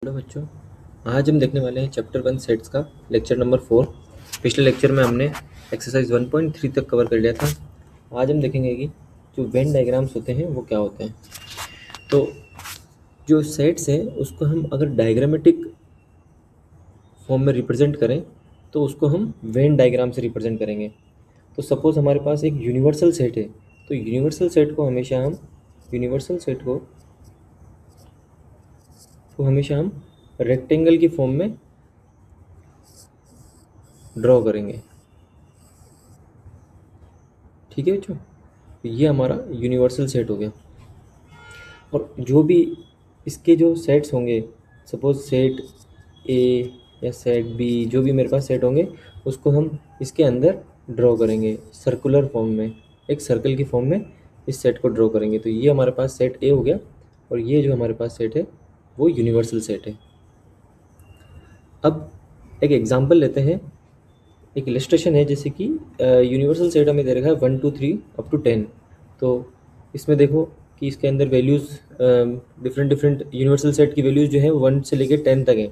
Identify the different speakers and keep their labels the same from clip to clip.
Speaker 1: Hello बच्चों, आज हम देखने वाले हैं चैप्टर 1 सेट्स का लेक्चर नंबर 4। पिछले लेक्चर में हमने एक्सरसाइज 1.3 तक कवर कर लिया था। आज हम देखेंगे कि जो वेन डायग्राम्स होते हैं वो क्या होते हैं। तो जो सेट्स हैं उसको हम अगर डायग्रामेटिक फॉर्म में रिप्रेजेंट करें तो उसको हम वेन डायग्राम से रिप्रेजेंट करेंगे। तो सपोज हमारे पास एक यूनिवर्सल सेट है, तो यूनिवर्सल सेट को हमेशा हम रेक्टेंगल की फॉर्म में ड्रॉ करेंगे। ठीक है बच्चों, तो ये हमारा यूनिवर्सल सेट हो गया। और जो भी इसके जो सेट्स होंगे, सपोज सेट ए या सेट बी, जो भी मेरे पास सेट होंगे उसको हम इसके अंदर ड्रॉ करेंगे सर्कुलर फॉर्म में, एक सर्कल की फॉर्म में इस सेट को ड्रॉ करेंगे। तो ये हमारे पास सेट ए हो गया और ये जो हमारे पास सेट है वो यूनिवर्सल सेट है। अब एक एग्जांपल लेते हैं, एक इलस्ट्रेशन है, जैसे कि यूनिवर्सल सेट हमें दे रखा है 1 2 3 अप टू 10। तो इसमें देखो कि इसके अंदर वैल्यूज़ डिफरेंट यूनिवर्सल सेट की वैल्यूज़ जो है 1 से लेकर 10 तक है।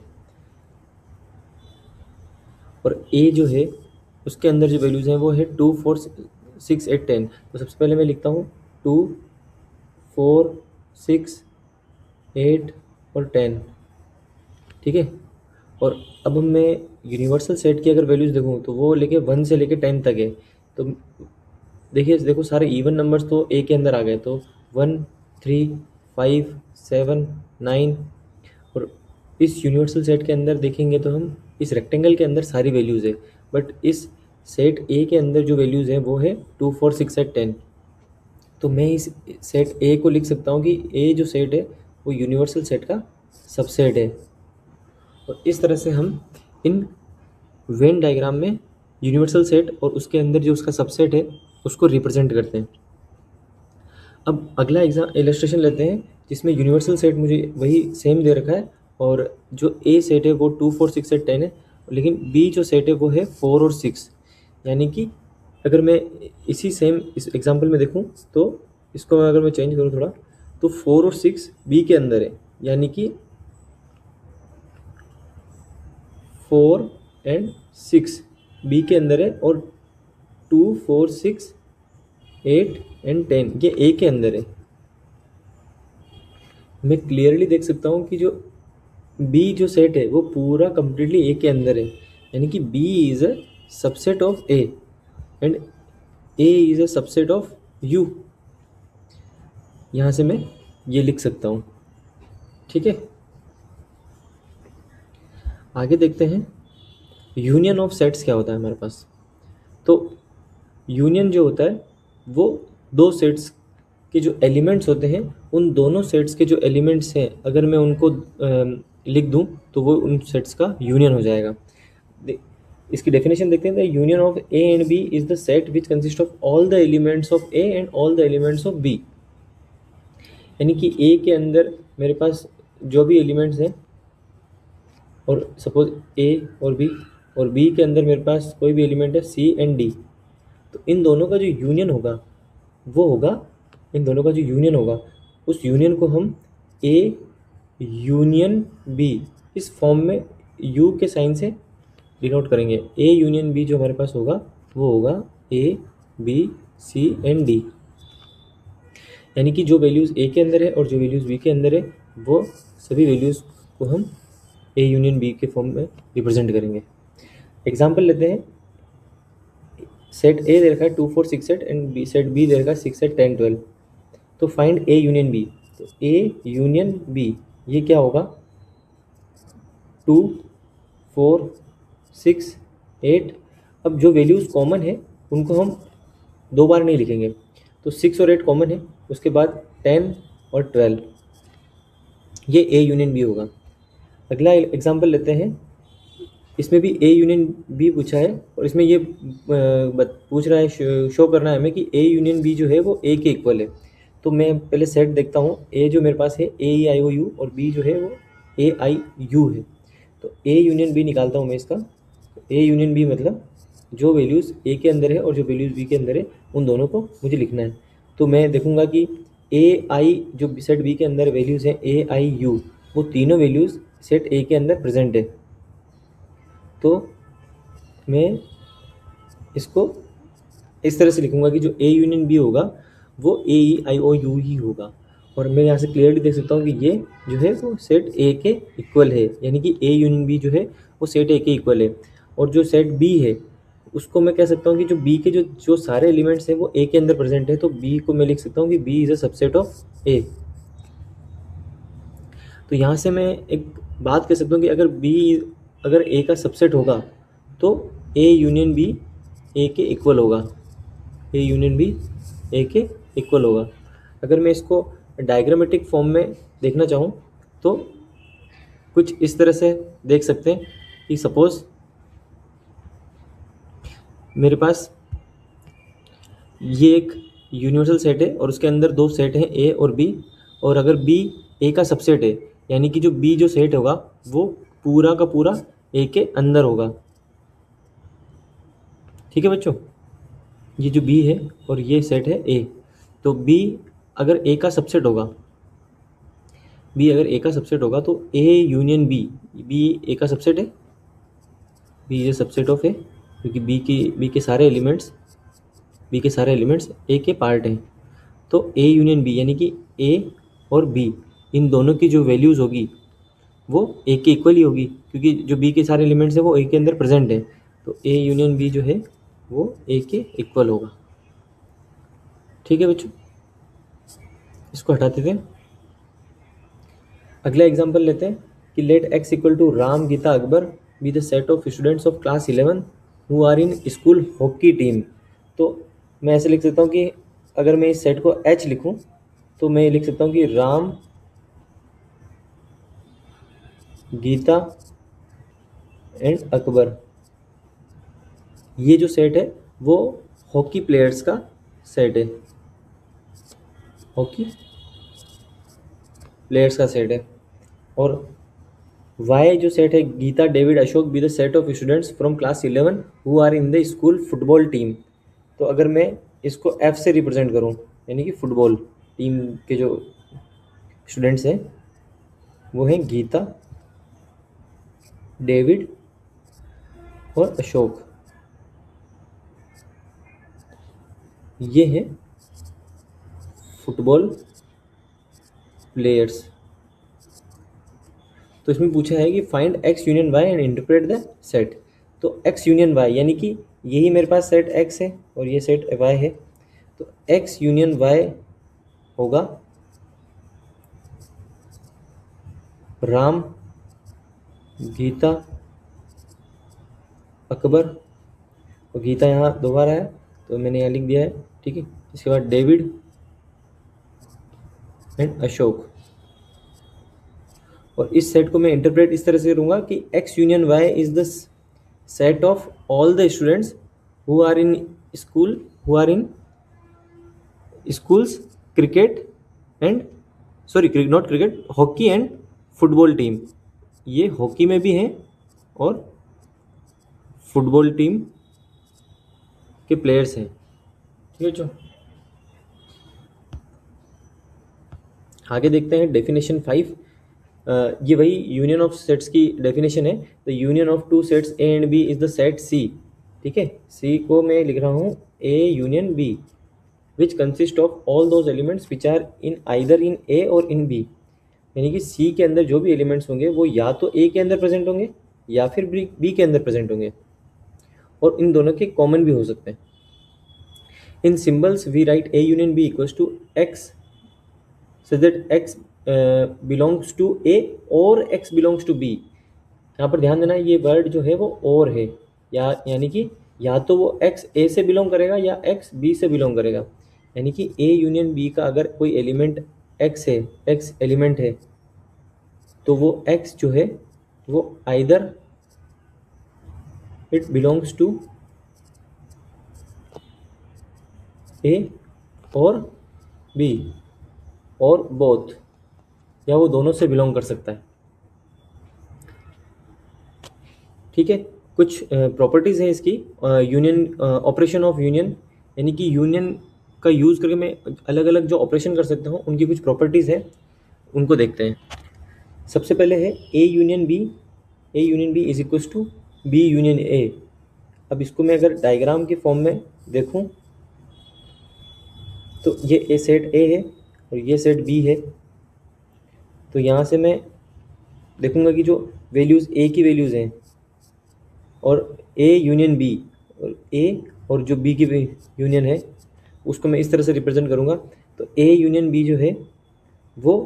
Speaker 1: और ए जो है उसके अंदर जो वैल्यूज़ हैं वो है 2 4 6 8 10। तो सबसे पहले मैं लिखता हूँ 2 4 6 8 और 10। ठीक है। और अब मैं यूनिवर्सल सेट की अगर वैल्यूज़ देखूँ तो वो लेके 1 से लेके 10 तक है। तो देखो सारे इवन नंबर्स तो ए के अंदर आ गए। तो 1 3 5 7 9। और इस यूनिवर्सल सेट के अंदर देखेंगे तो हम इस रेक्टेंगल के अंदर सारी वैल्यूज़ है, बट इस सेट ए के अंदर जो वैल्यूज़ हैं वो है 2 4 6 8 10। तो मैं इस सेट ए को लिख सकता हूँ कि ए जो सेट है वो यूनिवर्सल सेट का सबसेट है। और इस तरह से हम इन वेन डायग्राम में यूनिवर्सल सेट और उसके अंदर जो उसका सबसेट है उसको रिप्रेजेंट करते हैं। अब अगला इलस्ट्रेशन लेते हैं जिसमें यूनिवर्सल सेट मुझे वही सेम दे रखा है और जो ए सेट है वो 2 4 6 8 10 है, लेकिन बी जो सेट है वो है 4 और 6। यानी कि अगर मैं इस एग्जांपल में देखूं तो इसको अगर मैं चेंज करूं थोड़ा, तो 4 और 6 बी के अंदर है, यानी कि 4 एंड 6 बी के अंदर है और 2 4 6 8 एंड 10 ये ए के अंदर है। मैं क्लियरली देख सकता हूँ कि जो बी जो सेट है वो पूरा कंप्लीटली ए के अंदर है, यानी कि B is a subset of A and A is a subset of U. यहाँ से मैं ये लिख सकता हूँ। ठीक है, आगे देखते हैं यूनियन ऑफ सेट्स क्या होता है हमारे पास। तो यूनियन जो होता है वो दो सेट्स के जो एलिमेंट्स होते हैं, उन दोनों सेट्स के जो एलिमेंट्स हैं अगर मैं उनको लिख दूं तो वो उन सेट्स का यूनियन हो जाएगा। इसकी डेफिनेशन देखते हैं। The union of A and B is the set which consist of all the elements of A and all the elements of B. यानी कि ए के अंदर मेरे पास जो भी एलिमेंट्स हैं, और सपोज ए और बी के अंदर मेरे पास कोई भी एलिमेंट है सी एंड डी, तो इन दोनों का जो यूनियन होगा वो होगा, इन दोनों का जो यूनियन होगा उस यूनियन को हम ए यूनियन बी इस फॉर्म में यू के साइन से डिनोट करेंगे। ए यूनियन बी जो हमारे पास होगा वो होगा A B C and D. यानी कि जो वैल्यूज़ ए के अंदर है और जो वैल्यूज़ बी के अंदर है वो सभी वैल्यूज़ को हम ए यूनियन बी के फॉर्म में रिप्रेजेंट करेंगे। एग्जाम्पल लेते हैं, सेट ए दे रखा है 2 4 6 8 एंड बी सेट बी दे रखा है 6 8 10 12। तो फाइंड ए यूनियन बी। तो ए यूनियन बी ये क्या होगा, 2 4 6 8। अब जो वैल्यूज़ कॉमन है उनको हम दो बार नहीं लिखेंगे, तो 6 और 8 कॉमन है, उसके बाद 10 और 12, ये ए यूनियन बी होगा। अगला एग्जांपल लेते हैं, इसमें भी ए यूनियन बी पूछा है और इसमें ये पूछ रहा है, शो करना है हमें कि ए यूनियन बी जो है वो ए के इक्वल है। तो मैं पहले सेट देखता हूँ, ए जो मेरे पास है ए ई आई ओ यू और बी जो है वो ए आई यू है। तो ए यूनियन बी निकालता हूँ मैं इसका। ए यूनियन बी मतलब जो वैल्यूज़ ए के अंदर है और जो वैल्यूज़ बी के अंदर है उन दोनों को मुझे लिखना है। तो मैं देखूँगा कि ए आई जो सेट बी के अंदर वैल्यूज़ हैं ए आई यू, वो तीनों वैल्यूज़ सेट ए के अंदर प्रेजेंट है, तो मैं इसको इस तरह से लिखूंगा कि जो ए यूनियन बी होगा वो ए ई आई ओ यू ही होगा। और मैं यहाँ से क्लियरली देख सकता हूँ कि ये जो है वो सेट ए के इक्वल है, यानी कि ए यूनियन बी जो है वो सेट ए के इक्वल है। और जो सेट बी है उसको मैं कह सकता हूँ कि जो बी के जो जो सारे एलिमेंट्स हैं वो ए के अंदर प्रेजेंट है, तो बी को मैं लिख सकता हूँ कि B is a subset of A. तो यहाँ से मैं एक बात कह सकता हूँ कि अगर ए का सबसेट होगा तो ए यूनियन बी ए के इक्वल होगा, ए यूनियन बी ए के इक्वल होगा। अगर मैं इसको डायग्रामेटिक फॉर्म में देखना चाहूँ तो कुछ इस तरह से देख सकते हैं कि सपोज मेरे पास ये एक यूनिवर्सल सेट है और उसके अंदर दो सेट हैं ए और बी, और अगर बी ए का सबसेट है यानी कि जो बी जो सेट होगा वो पूरा का पूरा ए के अंदर होगा। ठीक है बच्चों, ये जो बी है और ये सेट है ए, तो बी अगर ए का सबसेट होगा, बी अगर ए का सबसेट होगा तो ए यूनियन बी ए का सबसेट है, बी इज सबसेट ऑफ ए, क्योंकि बी के सारे एलिमेंट्स ए के पार्ट हैं। तो ए यूनियन बी यानी कि ए और बी इन दोनों की जो वैल्यूज़ होगी वो ए के इक्वल ही होगी, क्योंकि जो बी के सारे एलिमेंट्स हैं वो ए के अंदर प्रेजेंट है, तो ए यूनियन बी जो है वो ए के इक्वल होगा। ठीक है बच्चों, इसको हटा देते हैं। अगला एग्जाम्पल लेते हैं कि let X equal to Ram Geeta Akbar be the set of students of class 11 who are in school hockey team. तो मैं ऐसे लिख सकता हूँ कि अगर मैं इस सेट को एच लिखूँ तो मैं लिख सकता हूँ कि राम गीता एंड अकबर, ये जो सेट है वो हॉकी प्लेयर्स का सेट है, हॉकी प्लेयर्स का सेट है। और वाई जो सेट है Geeta David Ashok be the set of students from class 11 who are in the school football team. तो अगर मैं इसको एफ से रिप्रेजेंट करूँ यानी कि फुटबॉल टीम के जो स्टूडेंट्स हैं वो हैं गीता, डेविड और अशोक, ये हैं फुटबॉल प्लेयर्स। तो इसमें पूछा है कि find X union Y and interpret the set. तो एक्स यूनियन वाई यानी कि यही मेरे पास सेट एक्स है और ये सेट वाई है, तो एक्स यूनियन वाई होगा राम गीता अकबर, और गीता यहाँ दोबारा है तो मैंने यहाँ लिख दिया है। ठीक है, इसके बाद डेविड एंड अशोक। और इस सेट को मैं इंटरप्रेट इस तरह से करूँगा कि X union Y is the set of all the students who are in school's cricket and not cricket, hockey and football team. ये हॉकी में भी हैं और फुटबॉल टीम के प्लेयर्स हैं। ठीक है बच्चों, आगे देखते हैं डेफिनेशन 5। ये वही यूनियन ऑफ सेट्स की डेफिनेशन है। The union of two sets A and B is the set C. ठीक है, सी को मैं लिख रहा हूँ A union B which consist of all those elements which are in either in A or in B. यानी कि सी के अंदर जो भी एलिमेंट्स होंगे वो या तो ए के अंदर प्रेजेंट होंगे या फिर बी के अंदर प्रेजेंट होंगे, और इन दोनों के कॉमन भी हो सकते हैं। In symbols we write A union B equals to X such that X belongs to A or X belongs to be. यहाँ पर ध्यान देना, ये वर्ड जो है वो और है, यानी कि या तो वो एक्स ए से बिलोंग करेगा या एक्स बी से बिलोंग करेगा। यानी कि ए यूनियन बी का अगर कोई एलिमेंट एक्स है, एक्स एलिमेंट है, तो वो एक्स जो है वो either it belongs to A और बी और बोथ, या वो दोनों से बिलोंग कर सकता है। ठीक है, कुछ प्रॉपर्टीज़ हैं इसकी यूनियन, ऑपरेशन ऑफ यूनियन, यानी कि यूनियन का यूज़ करके मैं अलग अलग जो ऑपरेशन कर सकता हूँ उनकी कुछ प्रॉपर्टीज़ हैं, उनको देखते हैं। सबसे पहले है A union B, A union B is equals to B union A. अब इसको मैं अगर डायग्राम के फॉर्म में देखूं तो ये ए सेट ए है और ये सेट बी है। तो यहाँ से मैं देखूंगा कि जो वैल्यूज़ ए की वैल्यूज़ हैं और ए यूनियन बी और ए और जो बी की यूनियन है उसको मैं इस तरह से रिप्रेजेंट करूँगा। तो ए यूनियन बी जो है वो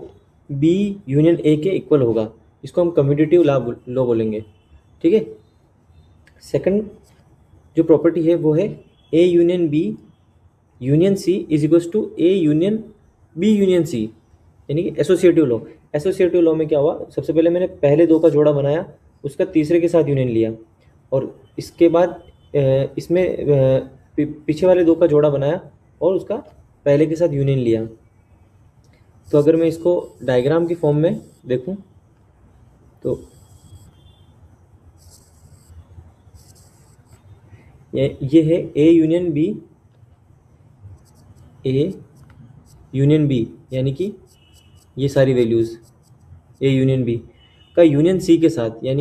Speaker 1: बी यूनियन ए के इक्वल होगा। इसको हम कम्यूटेटिव लॉ बोलेंगे। ठीक है। सेकंड जो प्रॉपर्टी है वो है A union B union C is equals to A union B union C, यानी कि एसोसिएटिव लॉ। एसोसिएटिव लॉ में क्या हुआ, सबसे पहले मैंने पहले दो का जोड़ा बनाया, उसका तीसरे के साथ यूनियन लिया, और इसके बाद इसमें पीछे वाले दो का जोड़ा बनाया और उसका पहले के साथ यूनियन लिया। तो अगर मैं इसको डायग्राम की फॉर्म में देखूं तो ये है A union B, A union B, यानी कि ये सारी वैल्यूज़ ए यूनियन बी का यूनियन सी के साथ, यानी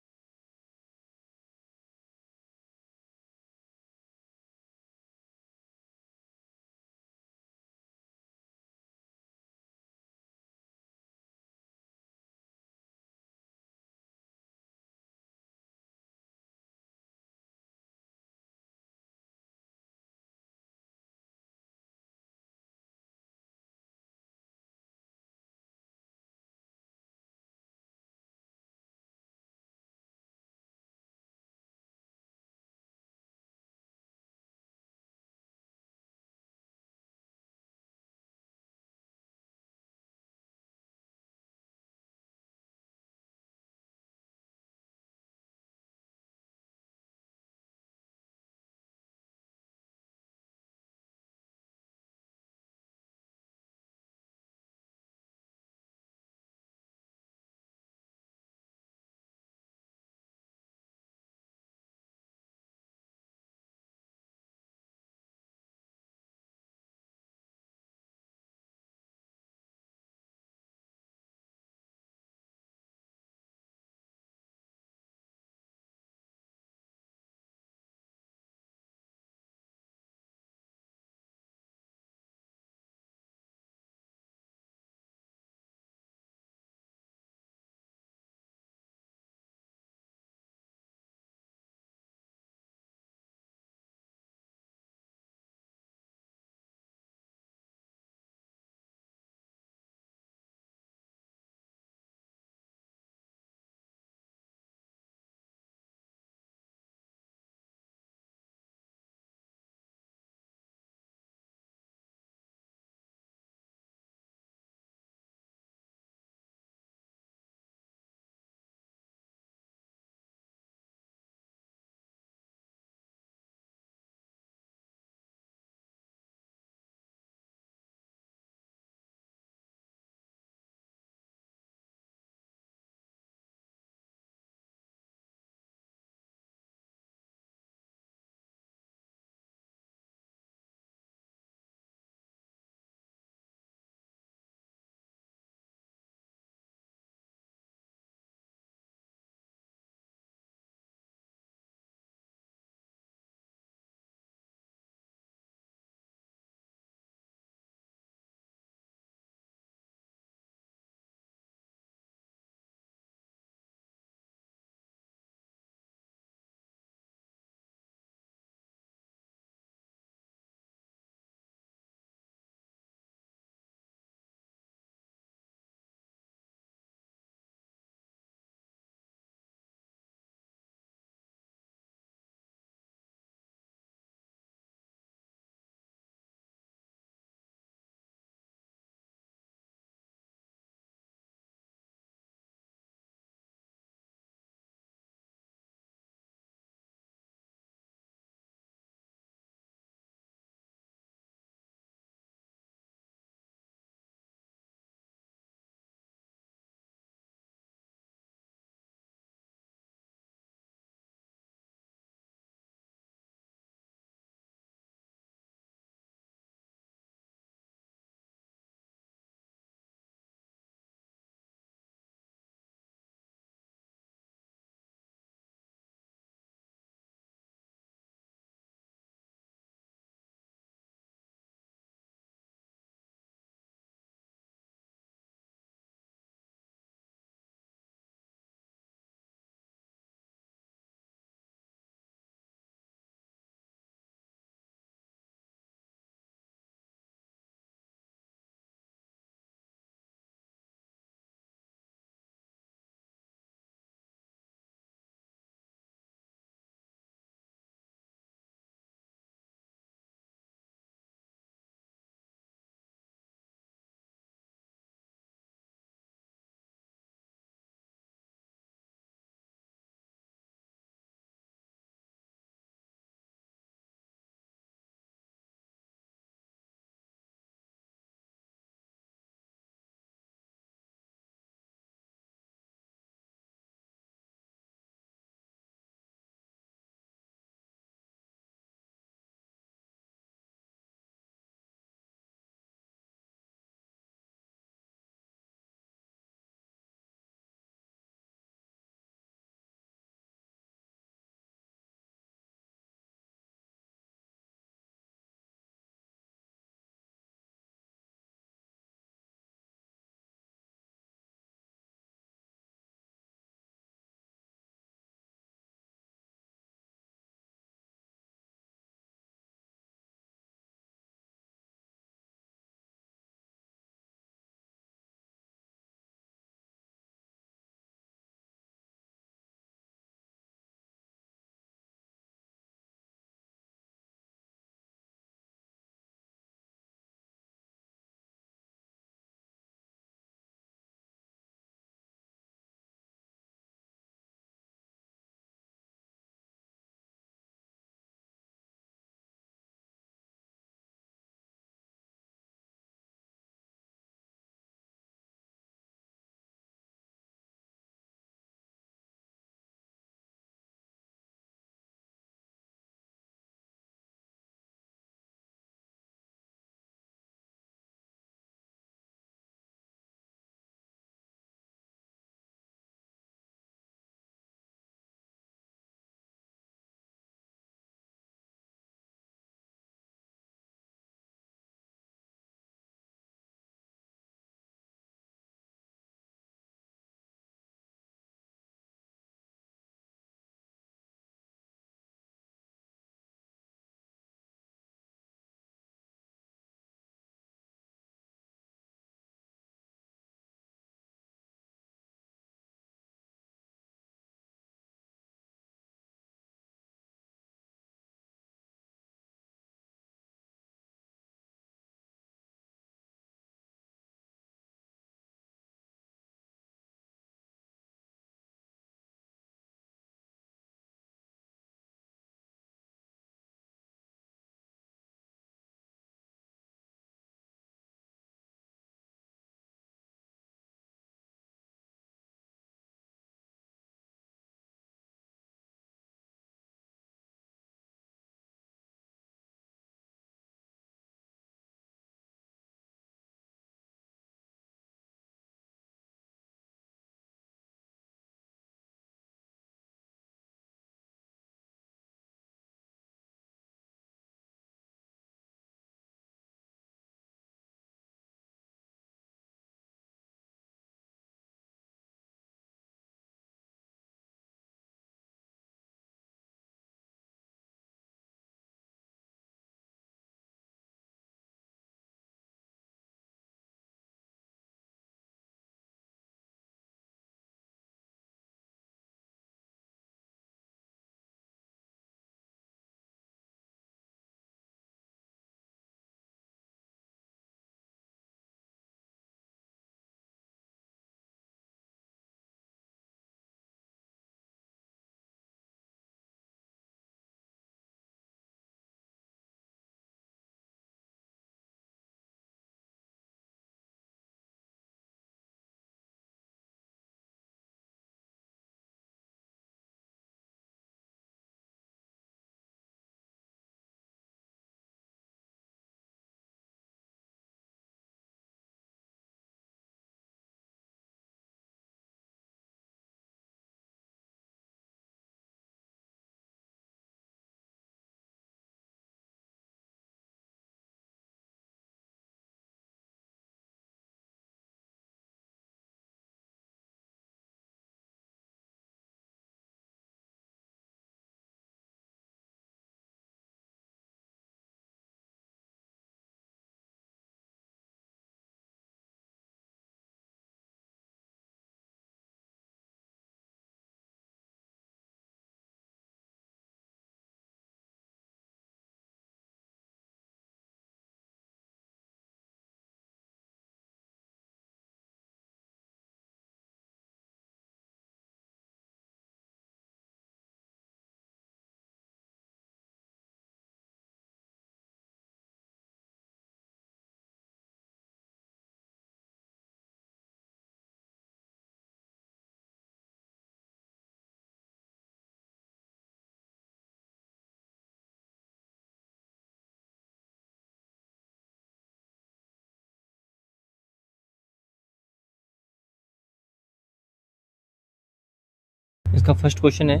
Speaker 1: इसका फर्स्ट क्वेश्चन है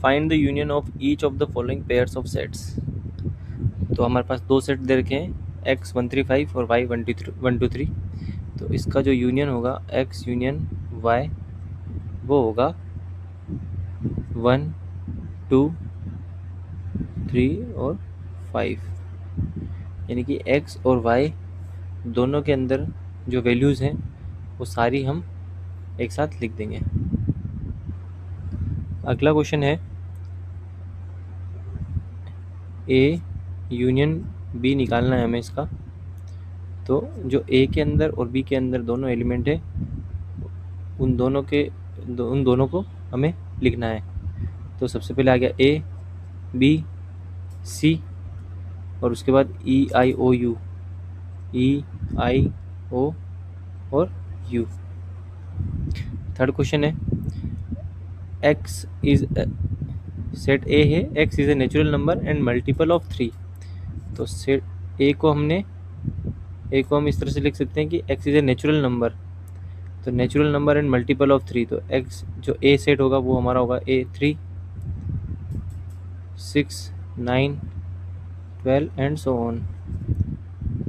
Speaker 1: find the union of each of the following pairs of sets. तो हमारे पास दो सेट दे रखे हैं x135 और y123। तो इसका जो यूनियन होगा x यूनियन y वो होगा 1 2 3 और 5, यानी कि x और y दोनों के अंदर जो वैल्यूज़ हैं वो सारी हम एक साथ लिख देंगे। अगला क्वेश्चन है ए यूनियन बी निकालना है हमें इसका। तो जो ए के अंदर और बी के अंदर दोनों एलिमेंट है उन दोनों को हमें लिखना है। तो सबसे पहले आ गया ए बी सी और उसके बाद ई आई ओ और यू। थर्ड क्वेश्चन है एक्स इज सेट ए है x is a natural number and multiple of 3। तो सेट ए को हम इस तरह से लिख सकते हैं कि X is a natural number, तो natural number and multiple of 3। तो एक्स जो ए सेट होगा वो हमारा होगा ए 3 6 9 12 एंड सो ऑन।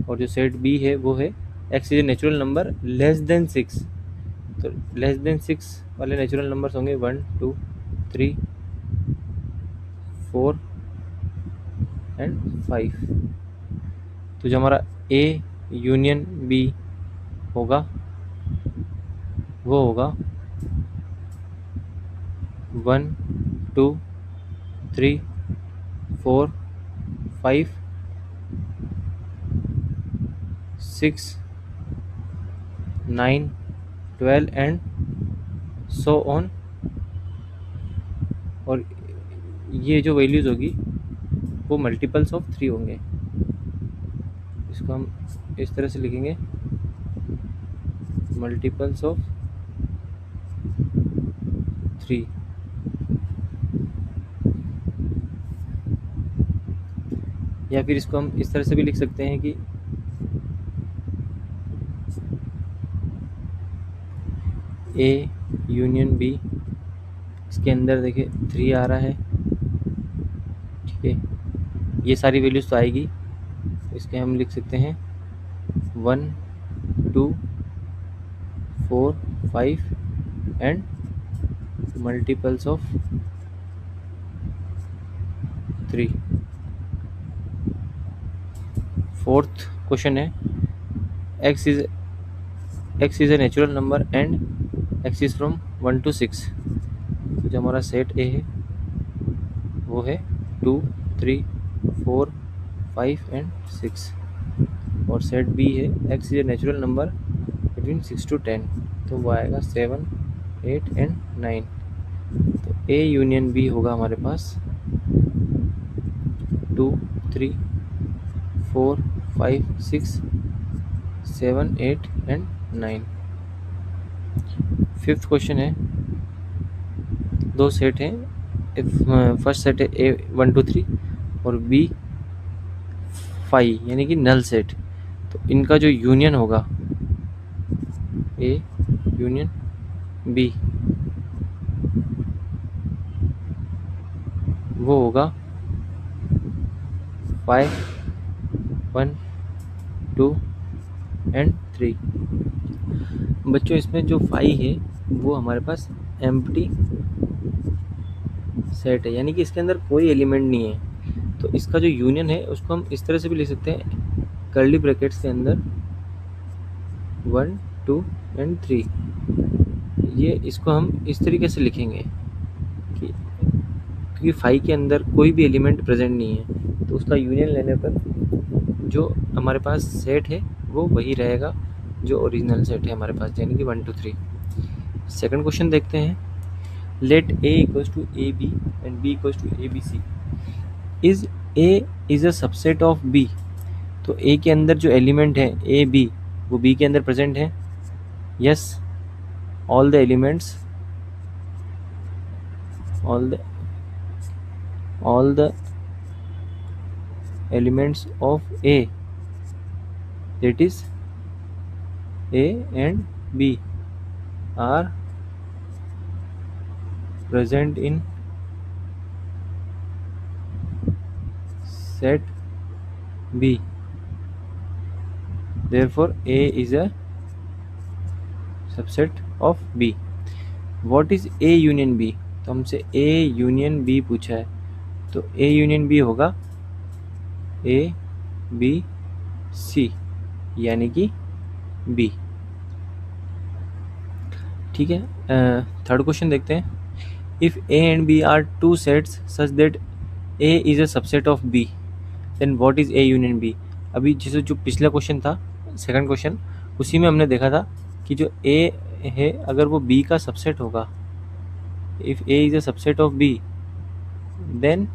Speaker 1: और जो सेट बी है वो है x is a natural number less than 6। तो लेस देन 6 वाले नेचुरल नंबर्स होंगे 1 2 3 4 एंड 5। तो जो हमारा ए यूनियन बी होगा वो होगा 1 2 3 4 5 6 9 12 एंड सो ऑन। और ये जो वैल्यूज़ होगी वो मल्टीपल्स ऑफ 3 होंगे। इसको हम इस तरह से लिखेंगे मल्टीपल्स ऑफ 3। या फिर इसको हम इस तरह से भी लिख सकते हैं कि ए यूनियन बी, इसके अंदर देखिए 3 आ रहा है, ठीक है, ये सारी वैल्यूज़ तो आएगी। इसके हम लिख सकते हैं 1 2 4 5 and multiples of 3। Fourth question है x is a natural number and x is from 1 to 6। तो जो हमारा सेट ए है वो है 2 3 4 5 एंड 6। और सेट बी है x is a natural number between 6 to 10। तो वो आएगा 7 8 एंड 9। तो ए यूनियन बी होगा हमारे पास 2 3 4 5 6 7 8 एंड 9। फिफ्थ क्वेश्चन है दो सेट हैं, फर्स्ट सेट है ए 1 2 3 और बी 5 यानी कि नल सेट। तो इनका जो यूनियन होगा ए यूनियन बी वो होगा 5 1 2 एंड 3। बच्चों इसमें जो 5 है वो हमारे पास एम्प्टी सेट है, यानी कि इसके अंदर कोई एलिमेंट नहीं है। तो इसका जो यूनियन है उसको हम इस तरह से भी लिख सकते हैं कर्ली ब्रैकेट्स के अंदर 1 2 एंड 3। ये इसको हम इस तरीके से लिखेंगे कि क्योंकि 5 के अंदर कोई भी एलिमेंट प्रेजेंट नहीं है तो उसका यूनियन लेने पर जो हमारे पास सेट है वो वही रहेगा जो ओरिजिनल सेट है हमारे पास, यानी कि 1 2 3। सेकंड क्वेश्चन देखते हैं let a equals to A B and b equals to A B C is a is a subset of b। तो a के अंदर जो एलिमेंट है a b वो b के अंदर प्रेजेंट है। Yes, all the elements all the elements of a, that is a and b, are present in set B, therefore A is a subset of B. What is A union B? तो हमसे A union B पूछा है, तो A union B होगा A B C यानी कि B। ठीक है, थर्ड क्वेश्चन देखते हैं। If A and B are two sets such that A is a subset of B, then what is A union B? अभी जैसे जो पिछला क्वेश्चन था, सेकंड क्वेश्चन, उसी में हमने देखा था कि जो A है अगर वो B का सबसेट होगा, if A is a subset of B, then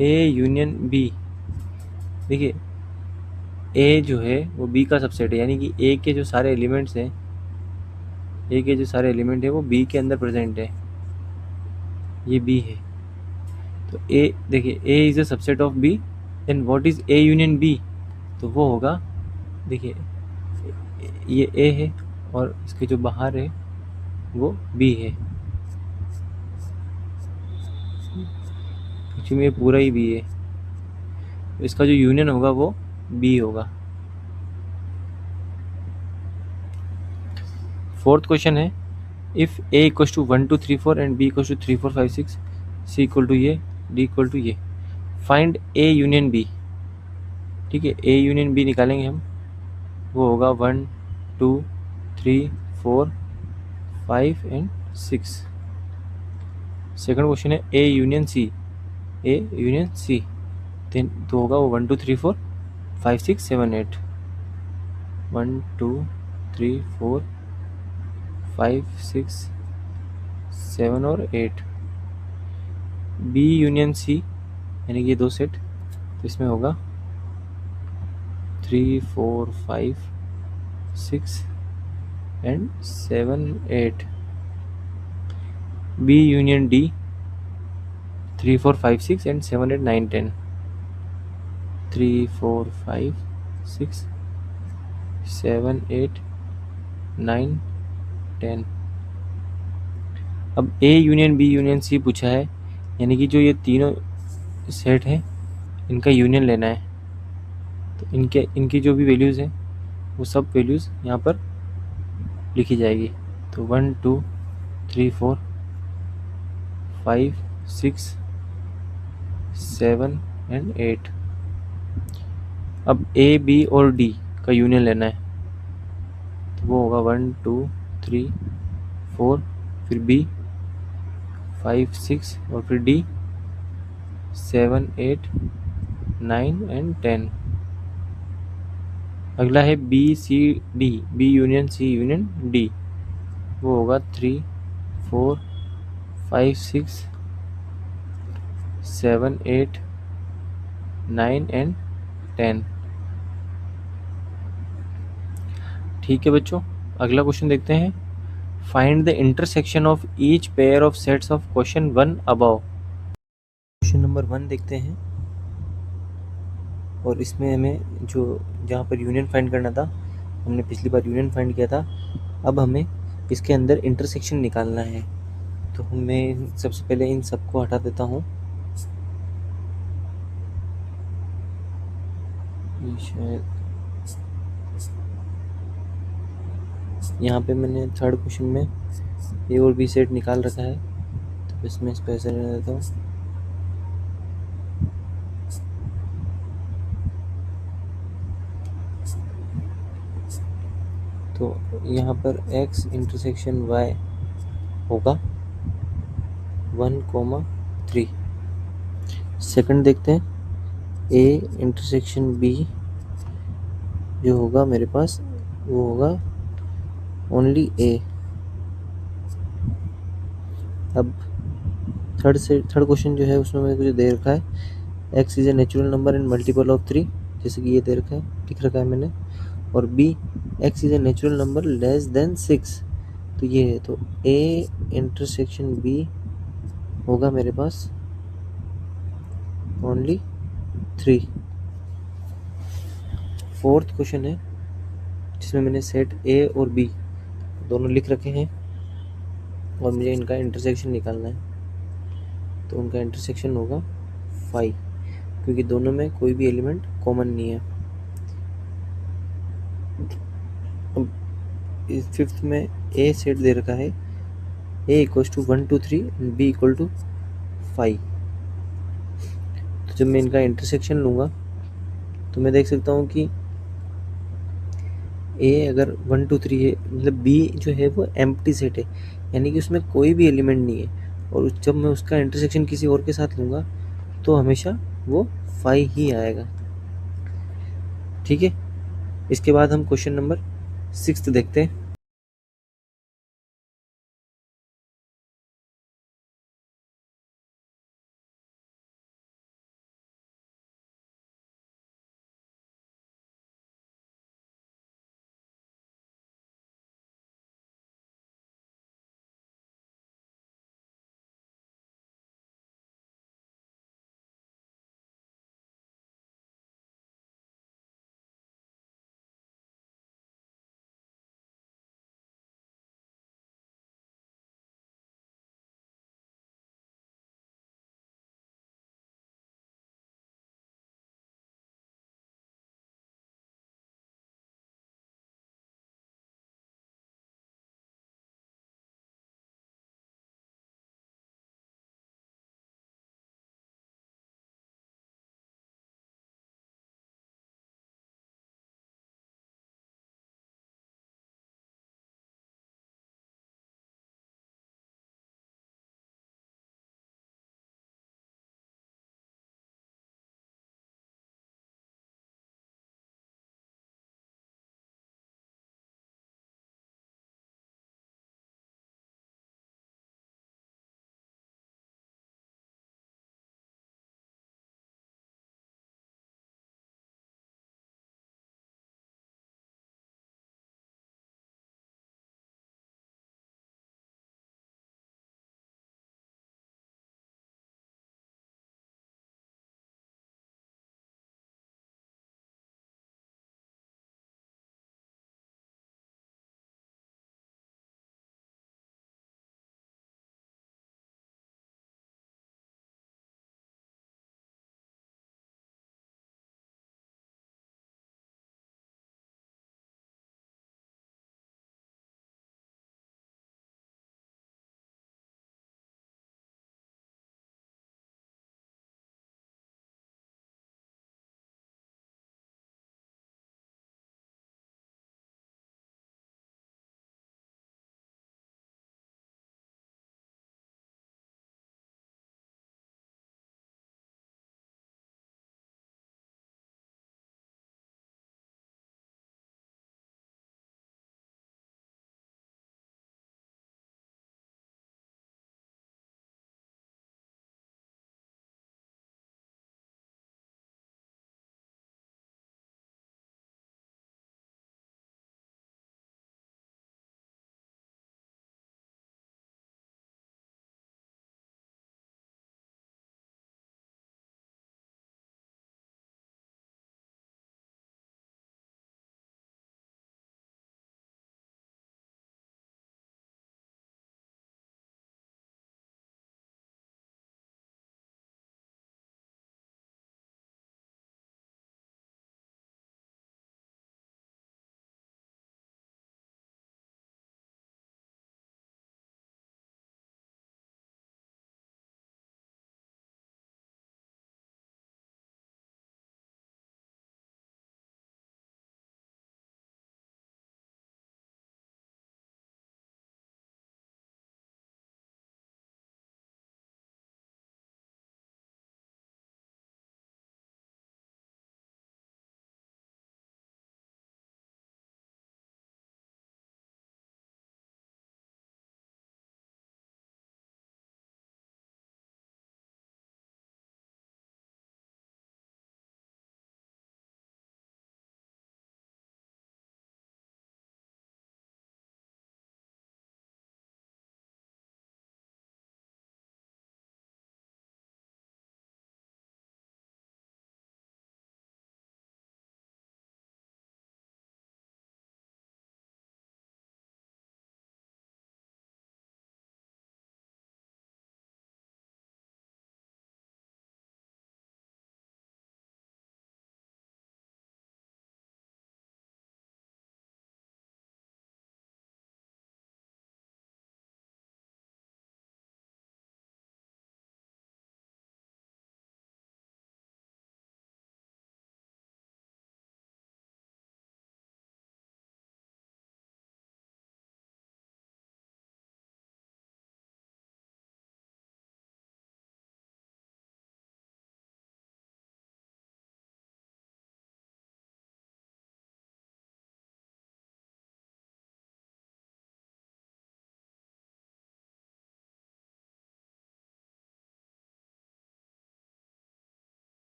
Speaker 1: A union B। देखिए A जो है वो B का सबसेट है, यानी कि A के जो सारे एलिमेंट्स हैं, A के जो सारे एलिमेंट है वो B के अंदर प्रेजेंट है, ये B है। तो A देखिए A is a subset of B, then what is A union B? तो वो होगा, देखिए ये A है और इसके जो बाहर है वो B है, क्योंकि ये पूरा ही B है, तो इसका जो यूनियन होगा वो B होगा। फोर्थ क्वेश्चन है, if A equal to 1 2 3 4 and B equal to 3 4 5 6, C equal to ये, D इक्वल टू ये, फाइंड A यूनियन B। ठीक है, A यूनियन B निकालेंगे हम, वो होगा 1 2 3 4 5 एंड 6। सेकंड क्वेश्चन है A union C, A union C, then तो होगा वो 1 2 3 4 5 6 7 8, 1 2 3 4 5 6 7 और 8। B यूनियन C यानी कि ये दो सेट, तो इसमें होगा 3 4 5 6 and 7 8। B union D 3 4 5 6 and 7 8 9 10, 3 4 5 6 7 8 9 10। अब A union B union C पूछा है, यानी कि जो ये तीनों सेट हैं इनका यूनियन लेना है, तो इनकी जो भी वैल्यूज़ हैं वो सब वैल्यूज़ यहाँ पर लिखी जाएगी। तो 1 2 3 4 5 6 7 एंड 8। अब A B और D का यूनियन लेना है, तो वो होगा 1 2 3 4, फिर B 5 6 और फिर D 7 8 9 एंड 10। अगला है B C D, B union C union D, वो होगा 3 4 5 6 7 8 9 एंड 10। ठीक है बच्चों, अगला क्वेश्चन देखते हैं। Find the intersection of each pair of sets of question 1 above. Question number 1 देखते हैं, और इसमें हमें जो जहाँ पर यूनियन फाइंड करना था, हमने पिछली बार यूनियन फाइंड किया था, अब हमें इसके अंदर इंटरसेक्शन निकालना है। तो मैं सबसे पहले इन सबको हटा देता हूँ, ये शायद यहाँ पे मैंने थर्ड क्वेश्चन में ए और बी सेट निकाल रखा है, तो इसमें इसको ऐसे रहने देता हूँ। तो यहाँ पर x इंटरसेक्शन y होगा 1, 3। सेकंड देखते हैं, a इंटरसेक्शन b जो होगा मेरे पास वो होगा ओनली a। अब थर्ड क्वेश्चन जो है उसमें मेरे को जो दे रखा है x is a natural number and multiple of 3, जैसे कि ये दे रखा है, लिख रखा है मैंने, और b x is a natural number less than 6, तो ये है। तो a इंटरसेक्शन b होगा मेरे पास ओनली 3। फोर्थ क्वेश्चन है जिसमें मैंने सेट a और b दोनों लिख रखे हैं, और मुझे इनका इंटरसेक्शन निकालना है, तो उनका इंटरसेक्शन होगा 5, क्योंकि दोनों में कोई भी एलिमेंट कॉमन नहीं है। अब इस फिफ्थ में ए सेट दे रखा है, A equals to 1 2 3 and B equal to 5। तो जब मैं इनका इंटरसेक्शन लूँगा तो मैं देख सकता हूँ कि ए अगर 1 2 3 है, मतलब बी जो है वो एम्प्टी सेट है, यानी कि उसमें कोई भी एलिमेंट नहीं है। और जब मैं उसका इंटरसेक्शन किसी और के साथ लूँगा तो हमेशा वो 5 ही आएगा। ठीक है, इसके बाद हम क्वेश्चन नंबर 6 देखते हैं।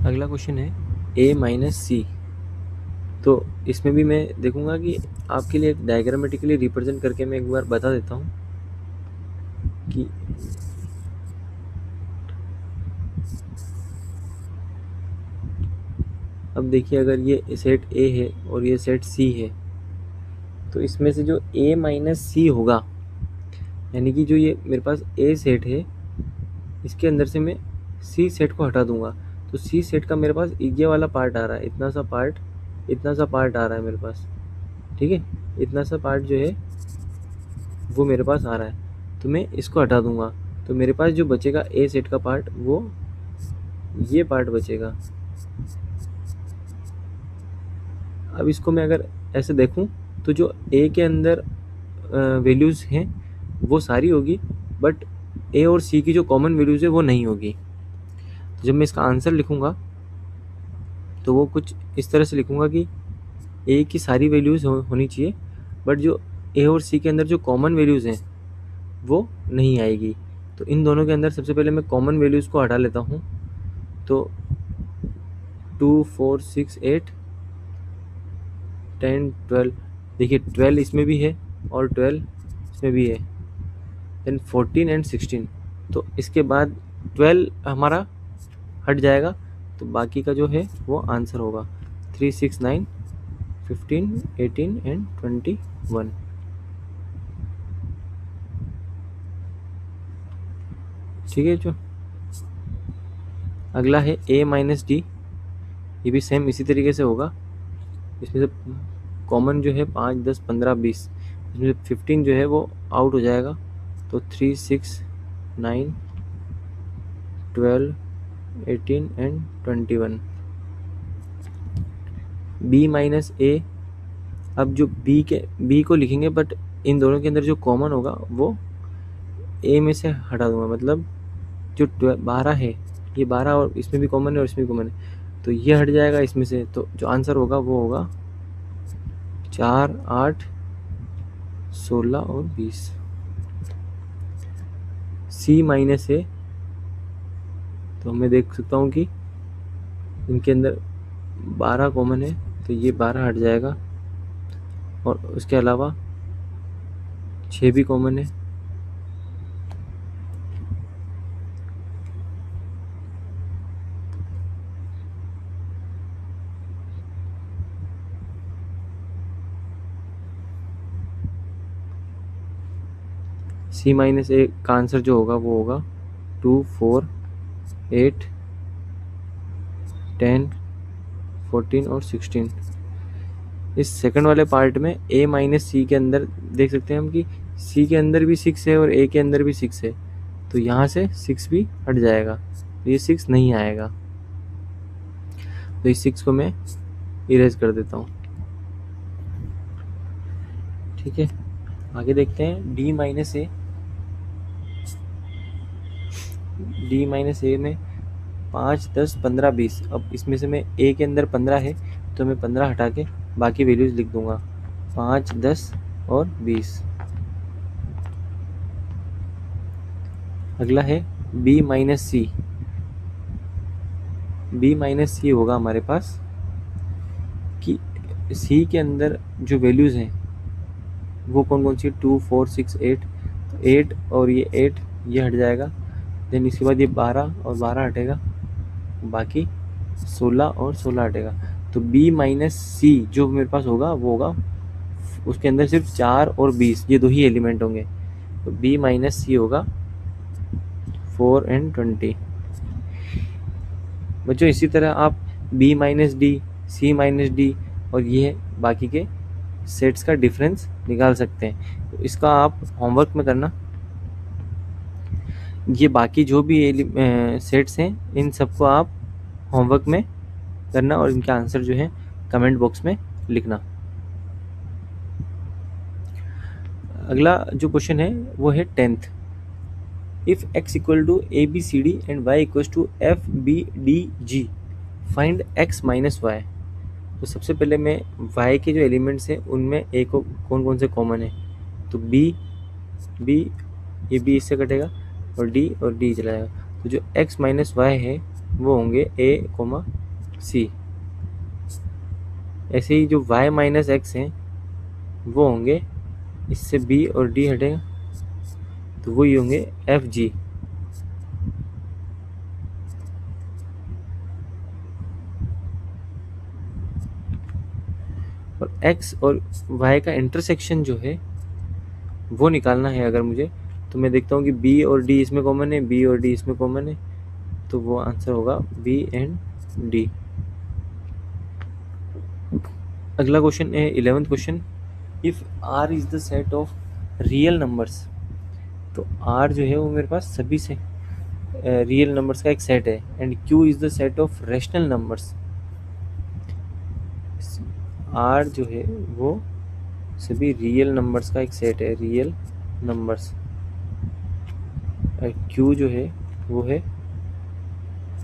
Speaker 1: अगला क्वेश्चन है a माइनस सी। तो इसमें भी मैं देखूंगा कि आपके लिए एक डायग्रामेटिकली रिप्रेजेंट करके मैं एक बार बता देता हूँ कि अब देखिए, अगर ये सेट A है और ये सेट C है, तो इसमें से जो A माइनस सी होगा, यानी कि जो ये मेरे पास A सेट है, इसके अंदर से मैं C सेट को हटा दूंगा, तो C सेट का मेरे पास ये वाला पार्ट आ रहा है, इतना सा पार्ट आ रहा है मेरे पास, ठीक है। इतना सा पार्ट जो है वो मेरे पास आ रहा है, तो मैं इसको हटा दूंगा, तो मेरे पास जो बचेगा A सेट का पार्ट, वो ये पार्ट बचेगा। अब इसको मैं अगर ऐसे देखूं, तो जो A के अंदर वैल्यूज़ हैं वो सारी होगी, बट A और C की जो कॉमन वैल्यूज़ है वो नहीं होगी। तो जब मैं इसका आंसर लिखूंगा तो वो कुछ इस तरह से लिखूंगा कि A की सारी वैल्यूज़ होनी चाहिए, बट जो A और C के अंदर जो कॉमन वैल्यूज़ हैं वो नहीं आएगी। तो इन दोनों के अंदर सबसे पहले मैं कॉमन वैल्यूज़ को हटा लेता हूँ। तो 2 4 6 8 10 12, देखिए 12 इसमें भी है और 12 इसमें भी है, देन 14 एंड 16। तो इसके बाद 12 हमारा हट जाएगा, तो बाकी का जो है वो आंसर होगा 3 6 9 15 18 एंड 21। ठीक है। जो अगला है A माइनस डी, ये भी सेम इसी तरीके से होगा। इसमें से कॉमन जो है 5 10 15 20, इसमें से 15 जो है वो आउट हो जाएगा, तो 3 6 9 12 18 एंड 21। B माइनस ए, अब जो B को लिखेंगे, बट इन दोनों के अंदर जो कॉमन होगा वो A में से हटा दूंगा, मतलब जो 12 है, ये 12 और इसमें भी कॉमन है और इसमें भी कॉमन है, तो ये हट जाएगा इसमें से, तो जो आंसर होगा वो होगा 4 8 16 और 20। C माइनस ए, तो मैं देख सकता हूँ कि इनके अंदर 12 कॉमन है, तो ये 12 हट जाएगा, और उसके अलावा 6 भी कॉमन है, C माइनस ए का आंसर जो होगा वो होगा 2 4 8 10 14 और 16। इस सेकंड वाले पार्ट में A माइनस सी के अंदर देख सकते हैं हम कि C के अंदर भी 6 है और A के अंदर भी 6 है, तो यहाँ से 6 भी हट जाएगा, तो ये 6 नहीं आएगा, तो इस 6 को मैं इरेज कर देता हूँ। ठीक है, आगे देखते हैं D माइनस ए में 5 10 15 20। अब इसमें से मैं A के अंदर 15 है, तो मैं 15 हटा के बाकी वैल्यूज़ लिख दूंगा, 5 10 और 20। अगला है B माइनस सी होगा हमारे पास कि C के अंदर जो वैल्यूज़ हैं वो कौन कौन सी, 2 4 6 8, तो 8 और ये 8 ये हट जाएगा, देन इसके बाद ये 12 और 12 हटेगा, बाकी 16 और 16 हटेगा, तो B माइनस सी जो मेरे पास होगा वो होगा, उसके अंदर सिर्फ 4 और 20 ये दो ही एलिमेंट होंगे, तो B माइनस सी होगा 4 एंड 20। बच्चों इसी तरह आप B minus D, C minus D और ये बाकी के सेट्स का डिफरेंस निकाल सकते हैं, तो इसका आप होमवर्क में करना। ये बाकी जो भी सेट्स हैं इन सबको आप होमवर्क में करना और इनके आंसर जो है कमेंट बॉक्स में लिखना। अगला जो क्वेश्चन है वो है 10th। If x equal to A B C D and y equal to F B D G, find x minus Y. तो सबसे पहले मैं y के जो एलिमेंट्स हैं उनमें a को कौन कौन से कॉमन है, तो b ये b इससे कटेगा और d चला जाएगा, तो जो x माइनस वाई है वो होंगे A, C। ऐसे ही जो y-x हैं वो होंगे, इससे B और D हटेगा तो वही होंगे F, G। और x और y का इंटरसेक्शन जो है वो निकालना है अगर मुझे, तो मैं देखता हूँ कि B और D इसमें कॉमन है, B और D इसमें कॉमन है, तो वो आंसर होगा B एंड D। अगला क्वेश्चन है 11th question, if R is the set of real numbers. तो R जो है वो मेरे पास सभी से रियल नंबर्स का एक सेट है, and Q is the set of rational numbers. R जो है वो सभी रियल नंबर्स का एक सेट है, रियल नंबर्स। और Q जो है वो है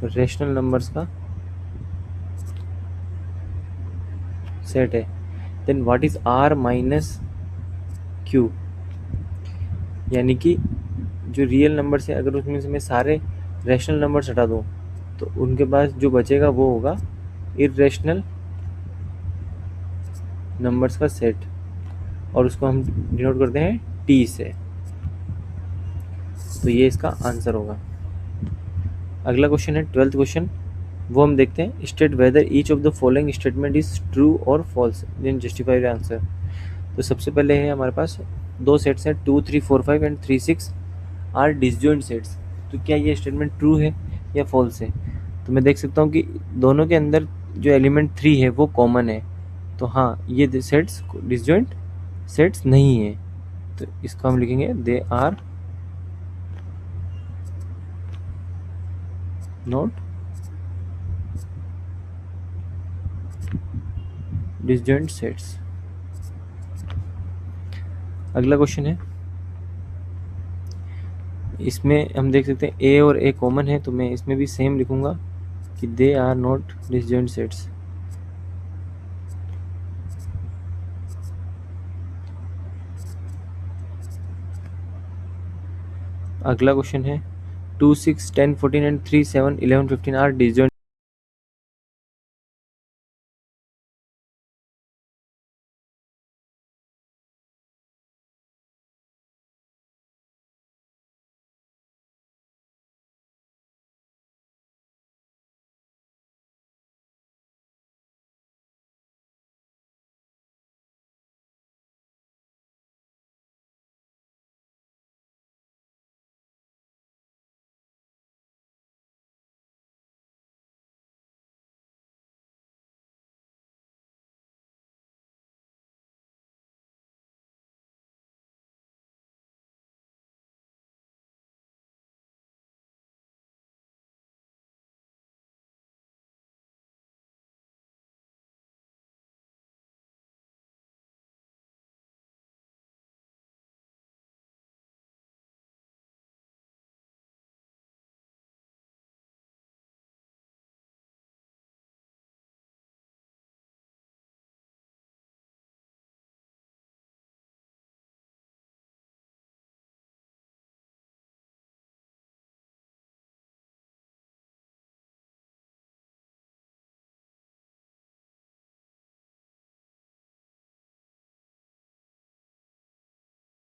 Speaker 1: रैशनल नंबर्स का सेट है। Then what is R minus Q, यानी कि जो रियल नंबर्स है अगर उसमें से मैं सारे रैशनल नंबर्स हटा दूँ तो उनके पास जो बचेगा वो होगा इर्रेशनल नंबर्स का सेट, और उसको हम डिनोट करते हैं T से। तो ये इसका आंसर होगा। अगला क्वेश्चन है 12th क्वेश्चन, वो हम देखते हैं, state whether each of the following statement is true or false then justify the answer. तो सबसे पहले है हमारे पास दो सेट्स हैं 2, 3, 4, 5 एंड 3, 6 आर डिसजॉइंट सेट्स। तो क्या ये स्टेटमेंट ट्रू है या फॉल्स है? तो मैं देख सकता हूँ कि दोनों के अंदर जो एलिमेंट 3 है वो कॉमन है, तो हाँ ये सेट्स डिसजॉइंट सेट्स नहीं है। तो इसको हम लिखेंगे they are not disjoint sets. अगला क्वेश्चन है, इसमें हम देख सकते हैं ए और ए कॉमन है, तो मैं इसमें भी सेम लिखूंगा कि they are not disjoint sets. अगला क्वेश्चन है 2, 6, 10, 14 एंड 3, 7, 11, 15 आर डिसजॉइंट